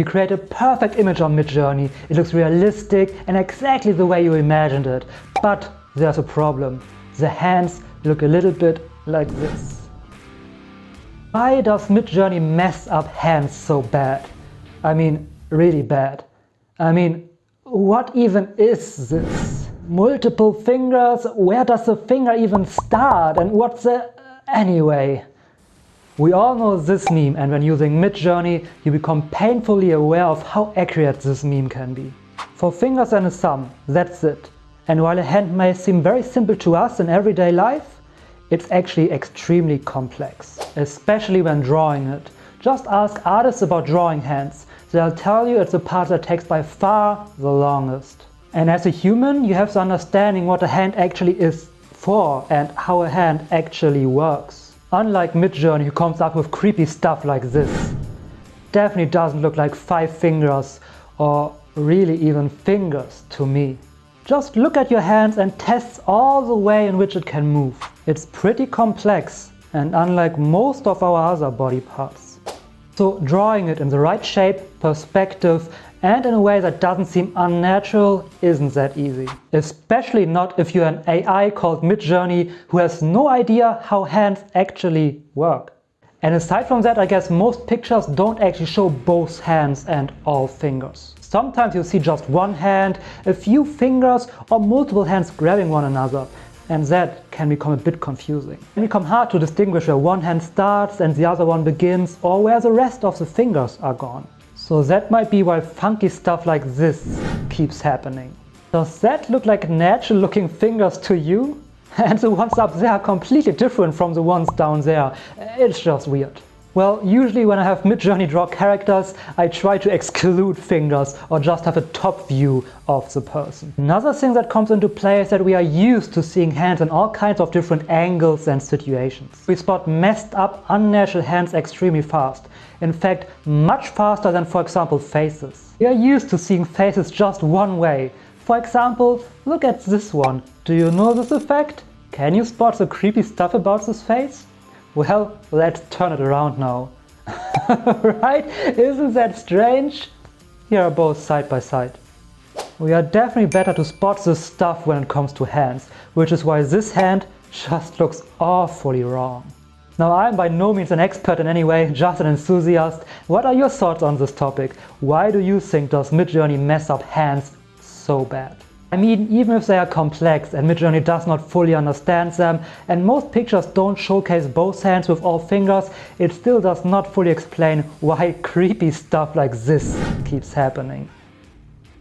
You create a perfect image on Midjourney. It looks realistic and exactly the way you imagined it. But there's a problem. The hands look a little bit like this. Why does Midjourney mess up hands so bad? I mean, really bad. I mean, what even is this? Multiple fingers? Where does the finger even start? And what's the... Anyway. We all know this meme, and when using Midjourney, you become painfully aware of how accurate this meme can be. 4 fingers and a thumb, that's it. And while a hand may seem very simple to us in everyday life, it's actually extremely complex, especially when drawing it. Just ask artists about drawing hands. They'll tell you it's the part that takes by far the longest. And as a human, you have the understanding what a hand actually is for and how a hand actually works. Unlike Midjourney, who comes up with creepy stuff like this. Definitely doesn't look like 5 fingers or really even fingers to me. Just look at your hands and test all the way in which it can move. It's pretty complex and unlike most of our other body parts. So drawing it in the right shape, perspective and in a way that doesn't seem unnatural isn't that easy. Especially not if you're an AI called Midjourney who has no idea how hands actually work. And aside from that, I guess most pictures don't actually show both hands and all fingers. Sometimes you see just one hand, a few fingers or multiple hands grabbing one another. And that can become a bit confusing. It can become hard to distinguish where one hand starts and the other one begins, or where the rest of the fingers are gone. So that might be why funky stuff like this keeps happening. Does that look like natural looking fingers to you? And the ones up there are completely different from the ones down there. It's just weird. Well, usually when I have Midjourney draw characters, I try to exclude fingers or just have a top view of the person. Another thing that comes into play is that we are used to seeing hands in all kinds of different angles and situations. We spot messed up, unnatural hands extremely fast. In fact, much faster than, for example, faces. We are used to seeing faces just one way. For example, look at this one. Do you know this effect? Can you spot the creepy stuff about this face? Well, let's turn it around now. Right? Isn't that strange? Here are both side by side. We are definitely better to spot this stuff when it comes to hands, which is why this hand just looks awfully wrong. Now, I'm by no means an expert in any way, just an enthusiast. What are your thoughts on this topic? Why do you think does Midjourney mess up hands so bad? I mean, even if they are complex and Midjourney does not fully understand them, and most pictures don't showcase both hands with all fingers, it still does not fully explain why creepy stuff like this keeps happening.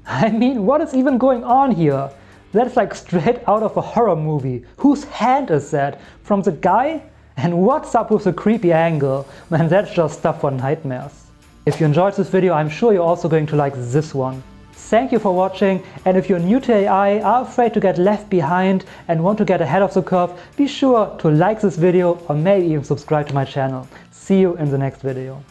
I mean, what is even going on here? That's like straight out of a horror movie. Whose hand is that? From the guy? And what's up with the creepy angle? Man, that's just stuff for nightmares. If you enjoyed this video, I'm sure you're also going to like this one. Thank you for watching, and if you're new to AI, are afraid to get left behind and want to get ahead of the curve, be sure to like this video or maybe even subscribe to my channel. See you in the next video.